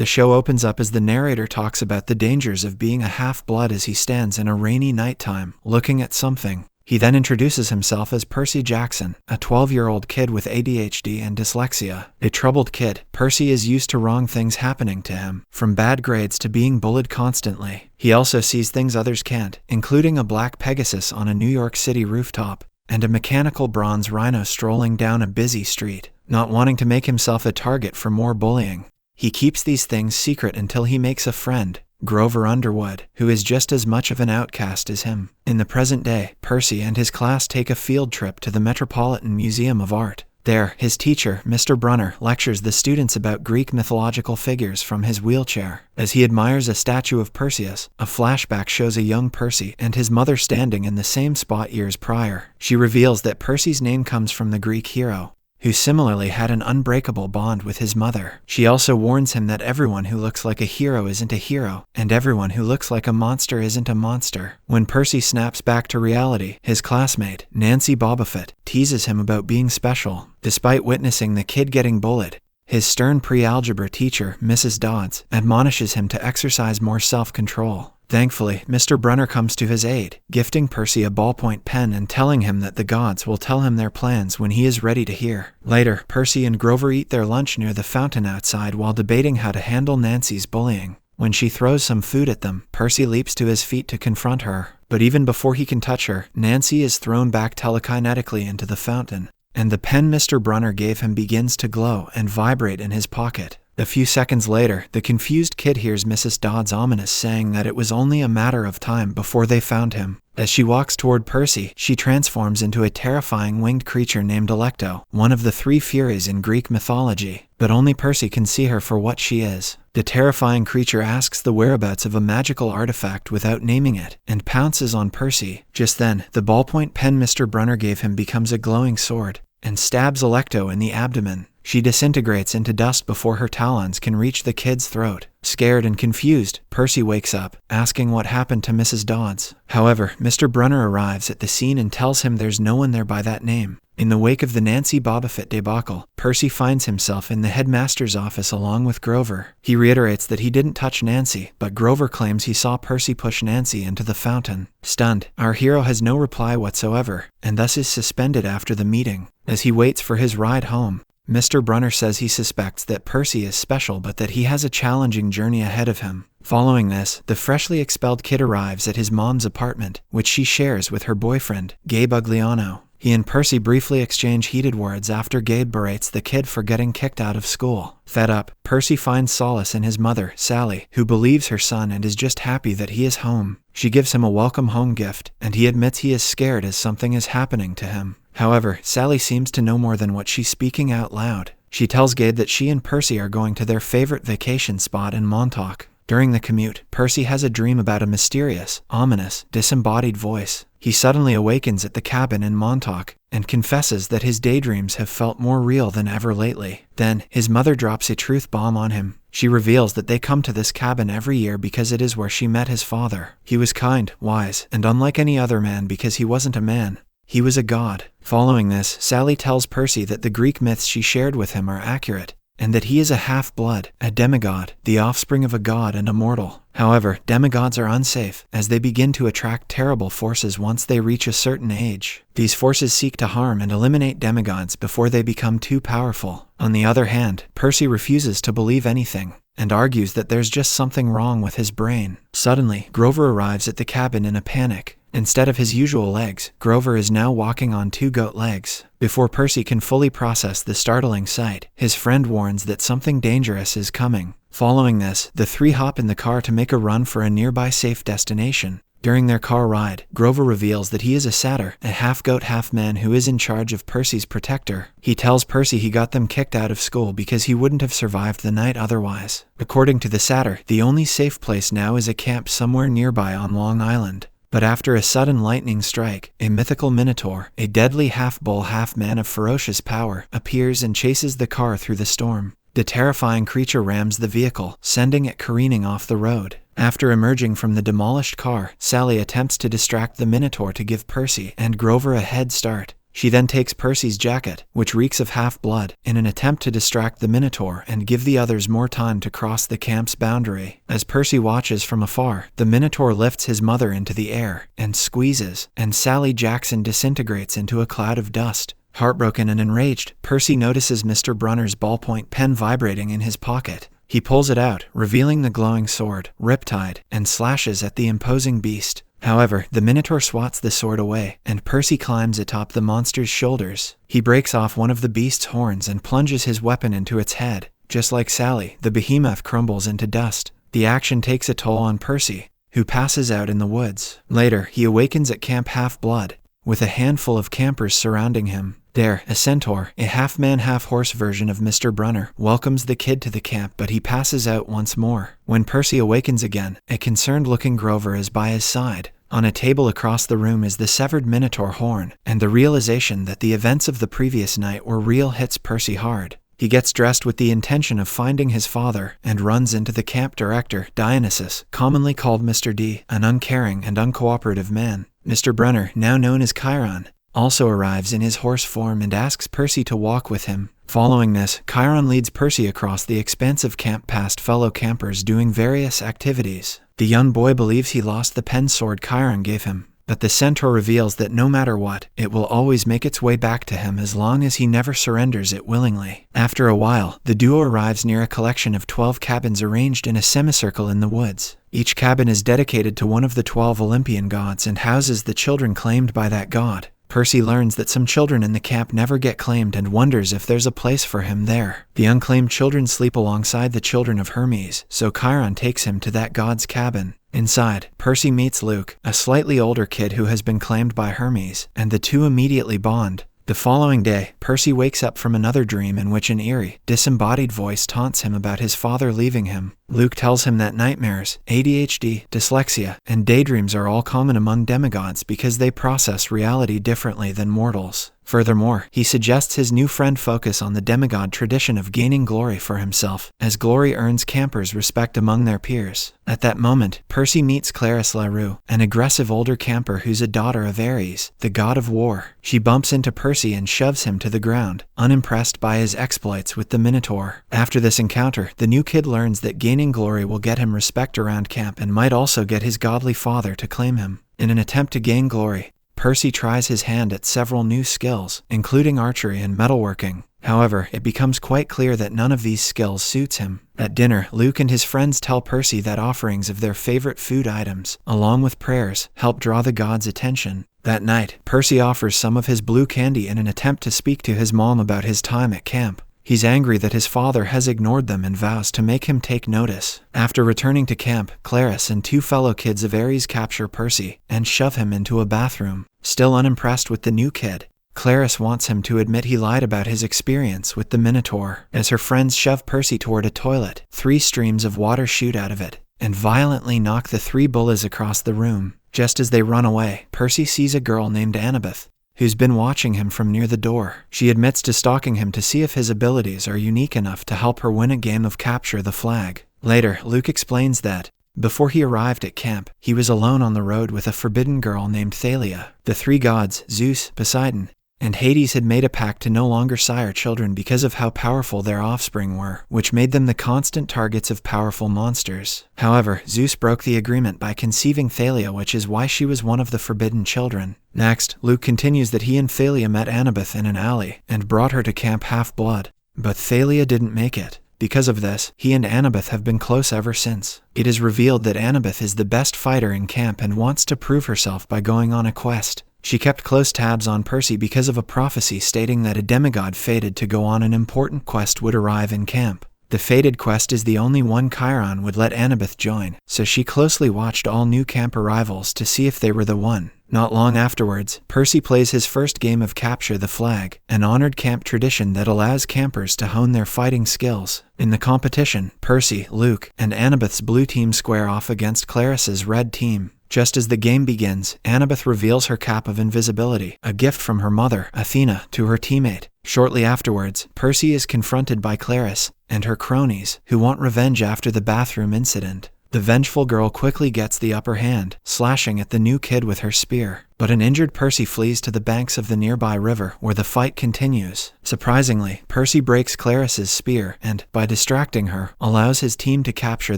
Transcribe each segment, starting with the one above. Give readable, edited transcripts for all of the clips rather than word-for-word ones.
The show opens up as the narrator talks about the dangers of being a half-blood as he stands in a rainy nighttime, looking at something. He then introduces himself as Percy Jackson, a 12-year-old kid with ADHD and dyslexia. A troubled kid, Percy is used to wrong things happening to him, from bad grades to being bullied constantly. He also sees things others can't, including a black Pegasus on a New York City rooftop, and a mechanical bronze rhino strolling down a busy street, not wanting to make himself a target for more bullying. He keeps these things secret until he makes a friend, Grover Underwood, who is just as much of an outcast as him. In the present day, Percy and his class take a field trip to the Metropolitan Museum of Art. There, his teacher, Mr. Brunner, lectures the students about Greek mythological figures from his wheelchair. As he admires a statue of Perseus, a flashback shows a young Percy and his mother standing in the same spot years prior. She reveals that Percy's name comes from the Greek hero, who similarly had an unbreakable bond with his mother. She also warns him that everyone who looks like a hero isn't a hero, and everyone who looks like a monster isn't a monster. When Percy snaps back to reality, his classmate, Nancy Bobofet, teases him about being special. Despite witnessing the kid getting bullied, his stern pre-algebra teacher, Mrs. Dodds, admonishes him to exercise more self-control. Thankfully, Mr. Brunner comes to his aid, gifting Percy a ballpoint pen and telling him that the gods will tell him their plans when he is ready to hear. Later, Percy and Grover eat their lunch near the fountain outside while debating how to handle Nancy's bullying. When she throws some food at them, Percy leaps to his feet to confront her. But even before he can touch her, Nancy is thrown back telekinetically into the fountain, and the pen Mr. Brunner gave him begins to glow and vibrate in his pocket. A few seconds later, the confused kid hears Mrs. Dodds ominous saying that it was only a matter of time before they found him. As she walks toward Percy, she transforms into a terrifying winged creature named Alecto, one of the three Furies in Greek mythology, but only Percy can see her for what she is. The terrifying creature asks the whereabouts of a magical artifact without naming it, and pounces on Percy. Just then, the ballpoint pen Mr. Brunner gave him becomes a glowing sword, and stabs Alecto in the abdomen. She disintegrates into dust before her talons can reach the kid's throat. Scared and confused, Percy wakes up, asking what happened to Mrs. Dodds. However, Mr. Brunner arrives at the scene and tells him there's no one there by that name. In the wake of the Nancy Bobofet debacle, Percy finds himself in the headmaster's office along with Grover. He reiterates that he didn't touch Nancy, but Grover claims he saw Percy push Nancy into the fountain. Stunned, our hero has no reply whatsoever, and thus is suspended after the meeting. As he waits for his ride home, Mr. Brunner says he suspects that Percy is special but that he has a challenging journey ahead of him. Following this, the freshly expelled kid arrives at his mom's apartment, which she shares with her boyfriend, Gabe Ugliano. He and Percy briefly exchange heated words after Gabe berates the kid for getting kicked out of school. Fed up, Percy finds solace in his mother, Sally, who believes her son and is just happy that he is home. She gives him a welcome home gift, and he admits he is scared as something is happening to him. However, Sally seems to know more than what she's speaking out loud. She tells Gabe that she and Percy are going to their favorite vacation spot in Montauk. During the commute, Percy has a dream about a mysterious, ominous, disembodied voice. He suddenly awakens at the cabin in Montauk and confesses that his daydreams have felt more real than ever lately. Then, his mother drops a truth bomb on him. She reveals that they come to this cabin every year because it is where she met his father. He was kind, wise, and unlike any other man because he wasn't a man. He was a god. Following this, Sally tells Percy that the Greek myths she shared with him are accurate, and that he is a half-blood, a demigod, the offspring of a god and a mortal. However, demigods are unsafe, as they begin to attract terrible forces once they reach a certain age. These forces seek to harm and eliminate demigods before they become too powerful. On the other hand, Percy refuses to believe anything, and argues that there's just something wrong with his brain. Suddenly, Grover arrives at the cabin in a panic. Instead of his usual legs, Grover is now walking on 2 goat legs. Before Percy can fully process the startling sight, his friend warns that something dangerous is coming. Following this, the three hop in the car to make a run for a nearby safe destination. During their car ride, Grover reveals that he is a satyr, a half-goat half-man who is in charge of Percy's protector. He tells Percy he got them kicked out of school because he wouldn't have survived the night otherwise. According to the satyr, the only safe place now is a camp somewhere nearby on Long Island. But after a sudden lightning strike, a mythical minotaur, a deadly half-bull half-man of ferocious power, appears and chases the car through the storm. The terrifying creature rams the vehicle, sending it careening off the road. After emerging from the demolished car, Sally attempts to distract the minotaur to give Percy and Grover a head start. She then takes Percy's jacket, which reeks of half-blood, in an attempt to distract the Minotaur and give the others more time to cross the camp's boundary. As Percy watches from afar, the Minotaur lifts his mother into the air and squeezes, and Sally Jackson disintegrates into a cloud of dust. Heartbroken and enraged, Percy notices Mr. Brunner's ballpoint pen vibrating in his pocket. He pulls it out, revealing the glowing sword, Riptide, and slashes at the imposing beast. However, the Minotaur swats the sword away, and Percy climbs atop the monster's shoulders. He breaks off one of the beast's horns and plunges his weapon into its head. Just like Sally, the behemoth crumbles into dust. The action takes a toll on Percy, who passes out in the woods. Later, he awakens at Camp Half-Blood, with a handful of campers surrounding him. There, a centaur, a half-man half-horse version of Mr. Brunner, welcomes the kid to the camp, but he passes out once more. When Percy awakens again, a concerned-looking Grover is by his side. On a table across the room is the severed Minotaur horn, and the realization that the events of the previous night were real hits Percy hard. He gets dressed with the intention of finding his father, and runs into the camp director, Dionysus, commonly called Mr. D, an uncaring and uncooperative man. Mr. Brunner, now known as Chiron, also arrives in his horse form and asks Percy to walk with him. Following this, Chiron leads Percy across the expansive camp past fellow campers doing various activities. The young boy believes he lost the pen sword Chiron gave him, but the centaur reveals that no matter what, it will always make its way back to him as long as he never surrenders it willingly. After a while, the duo arrives near a collection of 12 cabins arranged in a semicircle in the woods. Each cabin is dedicated to one of the 12 Olympian gods and houses the children claimed by that god. Percy learns that some children in the camp never get claimed and wonders if there's a place for him there. The unclaimed children sleep alongside the children of Hermes, so Chiron takes him to that god's cabin. Inside, Percy meets Luke, a slightly older kid who has been claimed by Hermes, and the two immediately bond. The following day, Percy wakes up from another dream in which an eerie, disembodied voice taunts him about his father leaving him. Luke tells him that nightmares, ADHD, dyslexia, and daydreams are all common among demigods because they process reality differently than mortals. Furthermore, he suggests his new friend focus on the demigod tradition of gaining glory for himself, as glory earns campers respect among their peers. At that moment, Percy meets Clarisse LaRue, an aggressive older camper who's a daughter of Ares, the god of war. She bumps into Percy and shoves him to the ground, unimpressed by his exploits with the Minotaur. After this encounter, the new kid learns that gaining glory will get him respect around camp and might also get his godly father to claim him. In an attempt to gain glory, Percy tries his hand at several new skills, including archery and metalworking. However, it becomes quite clear that none of these skills suits him. At dinner, Luke and his friends tell Percy that offerings of their favorite food items, along with prayers, help draw the gods' attention. That night, Percy offers some of his blue candy in an attempt to speak to his mom about his time at camp. He's angry that his father has ignored them and vows to make him take notice. After returning to camp, Clarisse and two fellow kids of Ares capture Percy and shove him into a bathroom. Still unimpressed with the new kid, Clarisse wants him to admit he lied about his experience with the Minotaur. As her friends shove Percy toward a toilet, 3 streams of water shoot out of it and violently knock the 3 bullies across the room. Just as they run away, Percy sees a girl named Annabeth, who's been watching him from near the door. She admits to stalking him to see if his abilities are unique enough to help her win a game of Capture the Flag. Later, Luke explains that, before he arrived at camp, he was alone on the road with a forbidden girl named Thalia. The 3 gods, Zeus, Poseidon, and Hades had made a pact to no longer sire children because of how powerful their offspring were, which made them the constant targets of powerful monsters. However, Zeus broke the agreement by conceiving Thalia, which is why she was one of the forbidden children. Next, Luke continues that he and Thalia met Annabeth in an alley and brought her to Camp Half-Blood. But Thalia didn't make it. Because of this, he and Annabeth have been close ever since. It is revealed that Annabeth is the best fighter in camp and wants to prove herself by going on a quest. She kept close tabs on Percy because of a prophecy stating that a demigod fated to go on an important quest would arrive in camp. The fated quest is the only one Chiron would let Annabeth join, so she closely watched all new camp arrivals to see if they were the one. Not long afterwards, Percy plays his first game of Capture the Flag, an honored camp tradition that allows campers to hone their fighting skills. In the competition, Percy, Luke, and Annabeth's blue team square off against Clarisse's red team. Just as the game begins, Annabeth reveals her cap of invisibility, a gift from her mother, Athena, to her teammate. Shortly afterwards, Percy is confronted by Clarisse and her cronies, who want revenge after the bathroom incident. The vengeful girl quickly gets the upper hand, slashing at the new kid with her spear. But an injured Percy flees to the banks of the nearby river, where the fight continues. Surprisingly, Percy breaks Claris's spear and, by distracting her, allows his team to capture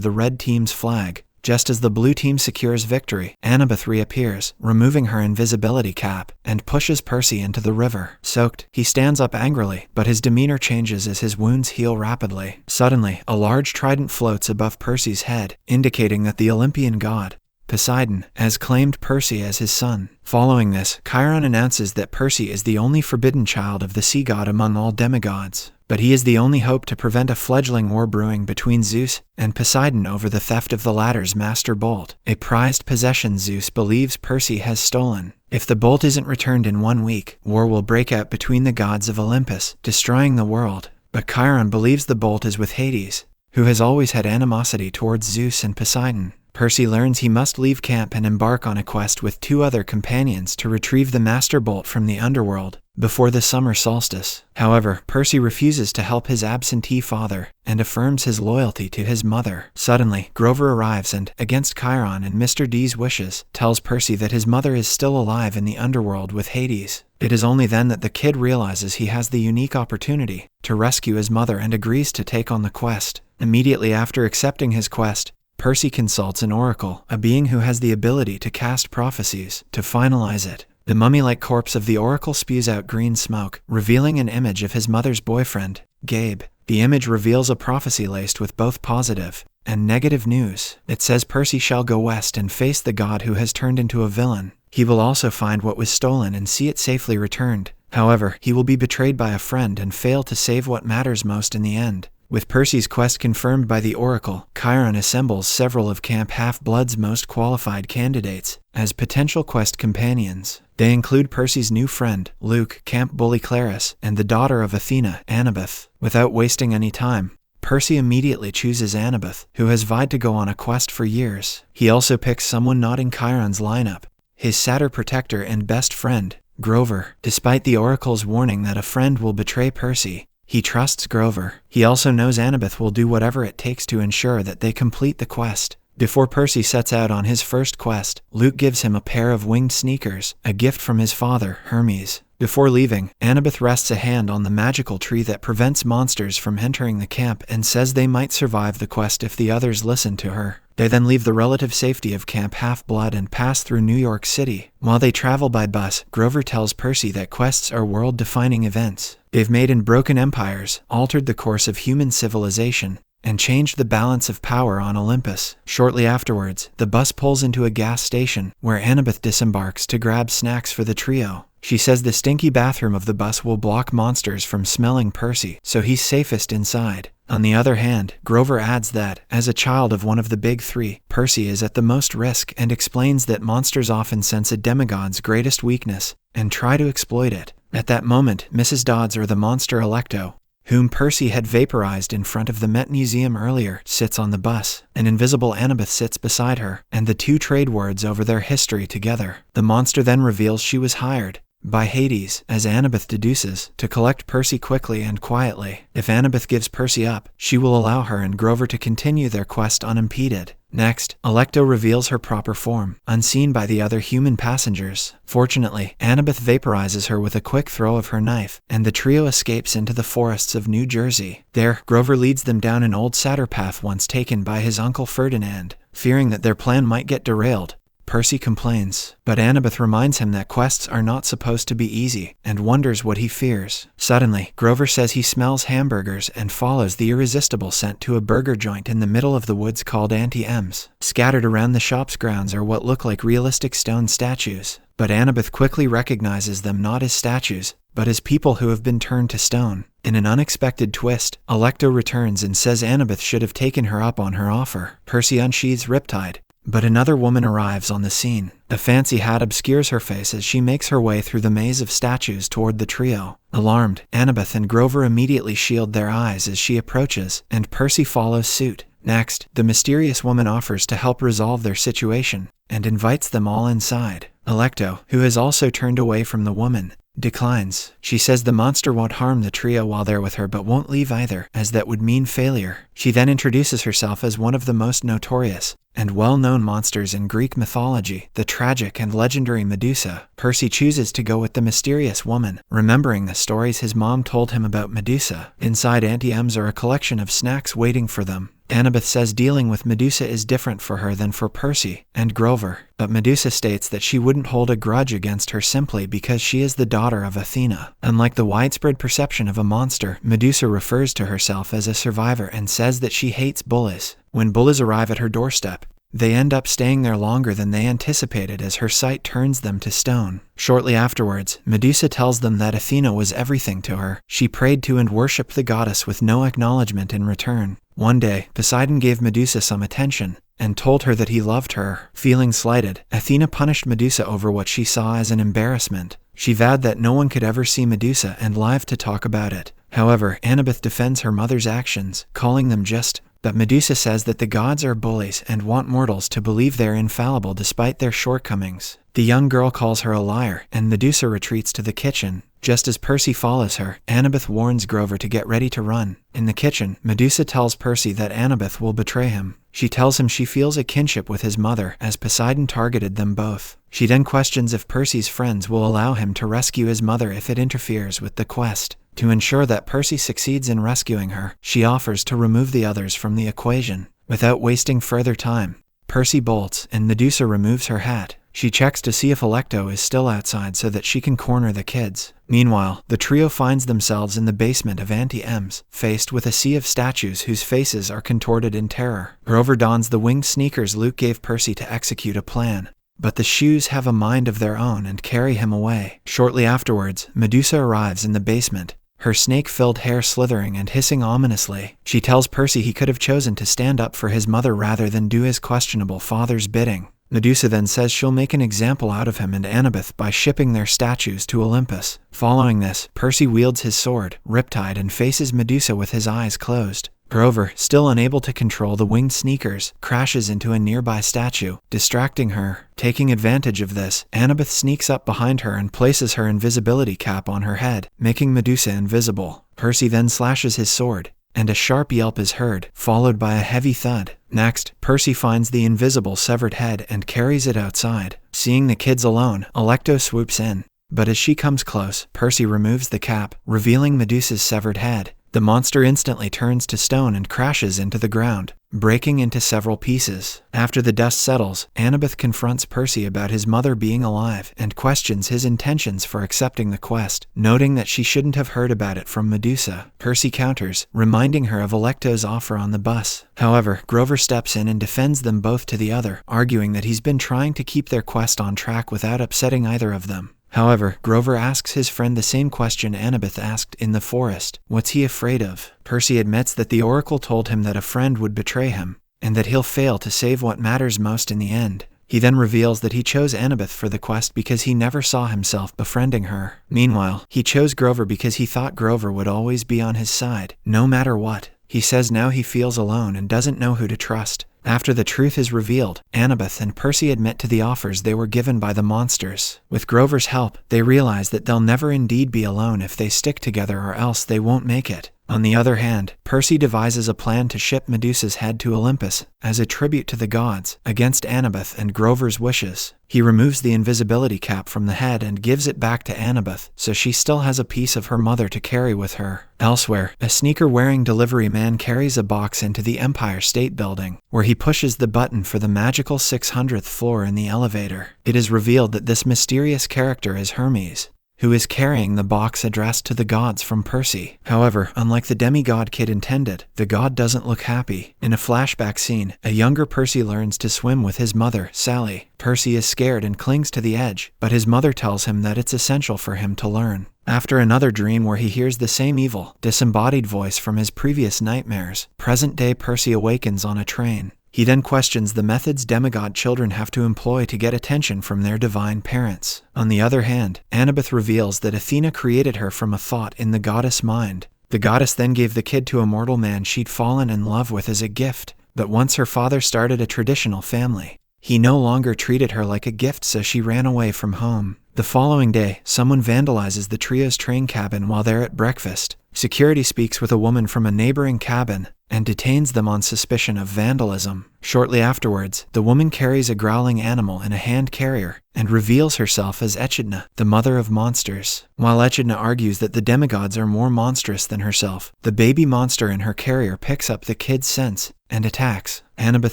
the red team's flag. Just as the blue team secures victory, Annabeth reappears, removing her invisibility cap, and pushes Percy into the river. Soaked, he stands up angrily, but his demeanor changes as his wounds heal rapidly. Suddenly, a large trident floats above Percy's head, indicating that the Olympian god, Poseidon, has claimed Percy as his son. Following this, Chiron announces that Percy is the only forbidden child of the sea god among all demigods. But he is the only hope to prevent a fledgling war brewing between Zeus and Poseidon over the theft of the latter's master bolt, a prized possession Zeus believes Percy has stolen. If the bolt isn't returned in 1 week, war will break out between the gods of Olympus, destroying the world. But Chiron believes the bolt is with Hades, who has always had animosity towards Zeus and Poseidon. Percy learns he must leave camp and embark on a quest with 2 other companions to retrieve the master bolt from the underworld before the summer solstice. However, Percy refuses to help his absentee father and affirms his loyalty to his mother. Suddenly, Grover arrives and, against Chiron and Mr. D's wishes, tells Percy that his mother is still alive in the underworld with Hades. It is only then that the kid realizes he has the unique opportunity to rescue his mother and agrees to take on the quest. Immediately after accepting his quest, Percy consults an oracle, a being who has the ability to cast prophecies, to finalize it. The mummy-like corpse of the oracle spews out green smoke, revealing an image of his mother's boyfriend, Gabe. The image reveals a prophecy laced with both positive and negative news. It says Percy shall go west and face the god who has turned into a villain. He will also find what was stolen and see it safely returned. However, he will be betrayed by a friend and fail to save what matters most in the end. With Percy's quest confirmed by the oracle, Chiron assembles several of Camp Half-Blood's most qualified candidates as potential quest companions. They include Percy's new friend, Luke, Camp Bully Claris, and the daughter of Athena, Annabeth. Without wasting any time, Percy immediately chooses Annabeth, who has vied to go on a quest for years. He also picks someone not in Chiron's lineup, his satyr protector and best friend, Grover. Despite the oracle's warning that a friend will betray Percy, he trusts Grover. He also knows Annabeth will do whatever it takes to ensure that they complete the quest. Before Percy sets out on his first quest, Luke gives him a pair of winged sneakers, a gift from his father, Hermes. Before leaving, Annabeth rests a hand on the magical tree that prevents monsters from entering the camp and says they might survive the quest if the others listen to her. They then leave the relative safety of Camp Half-Blood and pass through New York City. While they travel by bus, Grover tells Percy that quests are world-defining events. They've made and broken empires, altered the course of human civilization, and changed the balance of power on Olympus. Shortly afterwards, the bus pulls into a gas station, where Annabeth disembarks to grab snacks for the trio. She says the stinky bathroom of the bus will block monsters from smelling Percy, so he's safest inside. On the other hand, Grover adds that, as a child of one of the big 3, Percy is at the most risk and explains that monsters often sense a demigod's greatest weakness and try to exploit it. At that moment, Mrs. Dodds, or the monster Electo, whom Percy had vaporized in front of the Met Museum earlier, sits on the bus. An invisible Annabeth sits beside her, and the 2 trade words over their history together. The monster then reveals she was hired by Hades, as Annabeth deduces, to collect Percy quickly and quietly. If Annabeth gives Percy up, she will allow her and Grover to continue their quest unimpeded. Next, Electo reveals her proper form, unseen by the other human passengers. Fortunately, Annabeth vaporizes her with a quick throw of her knife, and the trio escapes into the forests of New Jersey. There, Grover leads them down an old satyr path once taken by his uncle Ferdinand. Fearing that their plan might get derailed, Percy complains, but Annabeth reminds him that quests are not supposed to be easy, and wonders what he fears. Suddenly, Grover says he smells hamburgers and follows the irresistible scent to a burger joint in the middle of the woods called Auntie M's. Scattered around the shop's grounds are what look like realistic stone statues, but Annabeth quickly recognizes them not as statues, but as people who have been turned to stone. In an unexpected twist, Electo returns and says Annabeth should have taken her up on her offer. Percy unsheathes Riptide, but another woman arrives on the scene. A fancy hat obscures her face as she makes her way through the maze of statues toward the trio. Alarmed, Annabeth and Grover immediately shield their eyes as she approaches, and Percy follows suit. Next, the mysterious woman offers to help resolve their situation, and invites them all inside. Electo, who has also turned away from the woman, declines. She says the monster won't harm the trio while they're with her but won't leave either, as that would mean failure. She then introduces herself as one of the most notorious and well-known monsters in Greek mythology, the tragic and legendary Medusa. Percy chooses to go with the mysterious woman, remembering the stories his mom told him about Medusa. Inside Auntie M's are a collection of snacks waiting for them. Annabeth says dealing with Medusa is different for her than for Percy and Grover, but Medusa states that she wouldn't hold a grudge against her simply because she is the daughter of Athena. Unlike the widespread perception of a monster, Medusa refers to herself as a survivor and says that she hates bullies. When bullies arrive at her doorstep, they end up staying there longer than they anticipated as her sight turns them to stone. Shortly afterwards, Medusa tells them that Athena was everything to her. She prayed to and worshipped the goddess with no acknowledgement in return. One day, Poseidon gave Medusa some attention and told her that he loved her. Feeling slighted, Athena punished Medusa over what she saw as an embarrassment. She vowed that no one could ever see Medusa and live to talk about it. However, Annabeth defends her mother's actions, calling them just. But Medusa says that the gods are bullies and want mortals to believe they're infallible despite their shortcomings. The young girl calls her a liar, and Medusa retreats to the kitchen. Just as Percy follows her, Annabeth warns Grover to get ready to run. In the kitchen, Medusa tells Percy that Annabeth will betray him. She tells him she feels a kinship with his mother as Poseidon targeted them both. She then questions if Percy's friends will allow him to rescue his mother if it interferes with the quest. To ensure that Percy succeeds in rescuing her, she offers to remove the others from the equation. Without wasting further time, Percy bolts and Medusa removes her hat. She checks to see if Alecto is still outside so that she can corner the kids. Meanwhile, the trio finds themselves in the basement of Auntie M's, faced with a sea of statues whose faces are contorted in terror. Grover dons the winged sneakers Luke gave Percy to execute a plan. But the shoes have a mind of their own and carry him away. Shortly afterwards, Medusa arrives in the basement, her snake-filled hair slithering and hissing ominously. She tells Percy he could have chosen to stand up for his mother rather than do his questionable father's bidding. Medusa then says she'll make an example out of him and Annabeth by shipping their statues to Olympus. Following this, Percy wields his sword, Riptide, and faces Medusa with his eyes closed. Grover, still unable to control the winged sneakers, crashes into a nearby statue, distracting her. Taking advantage of this, Annabeth sneaks up behind her and places her invisibility cap on her head, making Medusa invisible. Percy then slashes his sword, and a sharp yelp is heard, followed by a heavy thud. Next, Percy finds the invisible severed head and carries it outside. Seeing the kids alone, Alecto swoops in. But as she comes close, Percy removes the cap, revealing Medusa's severed head. The monster instantly turns to stone and crashes into the ground, breaking into several pieces. After the dust settles, Annabeth confronts Percy about his mother being alive and questions his intentions for accepting the quest, noting that she shouldn't have heard about it from Medusa. Percy counters, reminding her of Alecto's offer on the bus. However, Grover steps in and defends them both to the other, arguing that he's been trying to keep their quest on track without upsetting either of them. However, Grover asks his friend the same question Annabeth asked in the forest. What's he afraid of? Percy admits that the oracle told him that a friend would betray him, and that he'll fail to save what matters most in the end. He then reveals that he chose Annabeth for the quest because he never saw himself befriending her. Meanwhile, he chose Grover because he thought Grover would always be on his side, no matter what. He says now he feels alone and doesn't know who to trust. After the truth is revealed, Annabeth and Percy admit to the offers they were given by the monsters. With Grover's help, they realize that they'll never indeed be alone if they stick together or else they won't make it. On the other hand, Percy devises a plan to ship Medusa's head to Olympus as a tribute to the gods, against Annabeth and Grover's wishes. He removes the invisibility cap from the head and gives it back to Annabeth, so she still has a piece of her mother to carry with her. Elsewhere, a sneaker-wearing delivery man carries a box into the Empire State Building, where he pushes the button for the magical 600th floor in the elevator. It is revealed that this mysterious character is Hermes, who is carrying the box addressed to the gods from Percy. However, unlike the Demi God kid intended, the god doesn't look happy. In a flashback scene, a younger Percy learns to swim with his mother, Sally. Percy is scared and clings to the edge, but his mother tells him that it's essential for him to learn. After another dream where he hears the same evil, disembodied voice from his previous nightmares, present-day Percy awakens on a train. He then questions the methods demigod children have to employ to get attention from their divine parents. On the other hand, Annabeth reveals that Athena created her from a thought in the goddess mind. The goddess then gave the kid to a mortal man she'd fallen in love with as a gift, but once her father started a traditional family, he no longer treated her like a gift, so she ran away from home. The following day, someone vandalizes the trio's train cabin while they're at breakfast. Security speaks with a woman from a neighboring cabin and detains them on suspicion of vandalism. Shortly afterwards, the woman carries a growling animal in a hand carrier and reveals herself as Echidna, the mother of monsters. While Echidna argues that the demigods are more monstrous than herself, the baby monster in her carrier picks up the kid's scents and attacks. Annabeth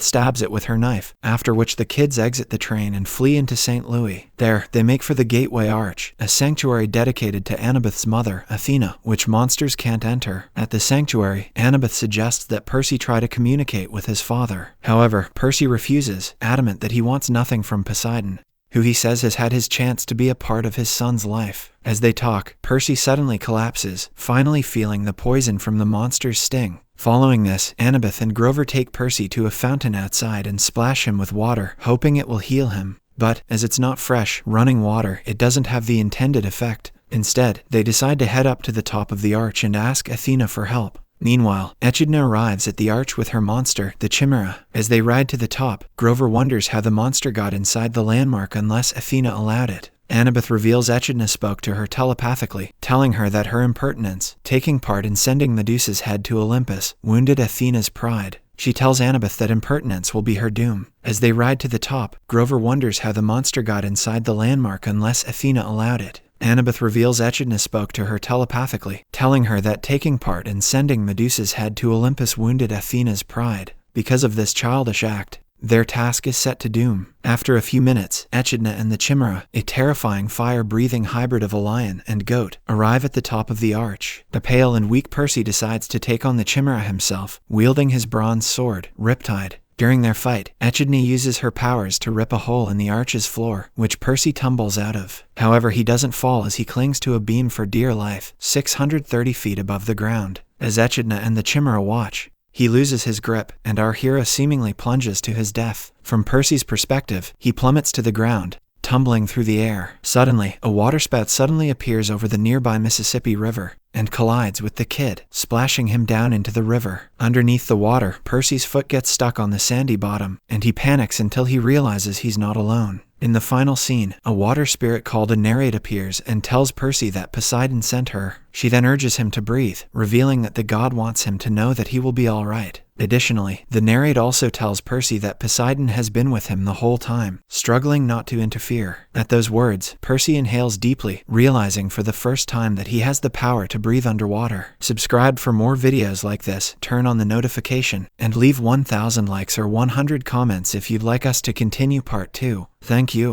stabs it with her knife, after which the kids exit the train and flee into St. Louis. There, they make for the Gateway Arch, a sanctuary dedicated to Annabeth's mother, Athena, which monsters can't enter. At the sanctuary, Annabeth suggests that Percy try to communicate with his father. However, Percy refuses, adamant that he wants nothing from Poseidon, who he says has had his chance to be a part of his son's life. As they talk, Percy suddenly collapses, finally feeling the poison from the monster's sting. Following this, Annabeth and Grover take Percy to a fountain outside and splash him with water, hoping it will heal him. But, as it's not fresh, running water, it doesn't have the intended effect. Instead, they decide to head up to the top of the arch and ask Athena for help. Meanwhile, Echidna arrives at the arch with her monster, the Chimera. As they ride to the top, Grover wonders how the monster got inside the landmark unless Athena allowed it. Annabeth reveals Echidna spoke to her telepathically, telling her that her impertinence, taking part in sending Medusa's head to Olympus, wounded Athena's pride. She tells Annabeth that impertinence will be her doom. As they ride to the top, Grover wonders how the monster got inside the landmark unless Athena allowed it. Annabeth reveals Echidna spoke to her telepathically, telling her that taking part in sending Medusa's head to Olympus wounded Athena's pride. Because of this childish act, their task is set to doom. After a few minutes, Echidna and the Chimera, a terrifying fire-breathing hybrid of a lion and goat, arrive at the top of the arch. A pale and weak Percy decides to take on the Chimera himself, wielding his bronze sword, Riptide. During their fight, Echidna uses her powers to rip a hole in the arch's floor, which Percy tumbles out of. However, he doesn't fall as he clings to a beam for dear life, 630 feet above the ground. As Echidna and the Chimera watch, he loses his grip, and our hero seemingly plunges to his death. From Percy's perspective, he plummets to the ground, tumbling through the air. Suddenly, a waterspout suddenly appears over the nearby Mississippi River and collides with the kid, splashing him down into the river. Underneath the water, Percy's foot gets stuck on the sandy bottom, and he panics until he realizes he's not alone. In the final scene, a water spirit called a Nereid appears and tells Percy that Poseidon sent her. She then urges him to breathe, revealing that the god wants him to know that he will be alright. Additionally, the Nereid also tells Percy that Poseidon has been with him the whole time, struggling not to interfere. At those words, Percy inhales deeply, realizing for the first time that he has the power to breathe underwater. Subscribe for more videos like this, turn on the notification, and leave 1,000 likes or 100 comments if you'd like us to continue part 2. Thank you.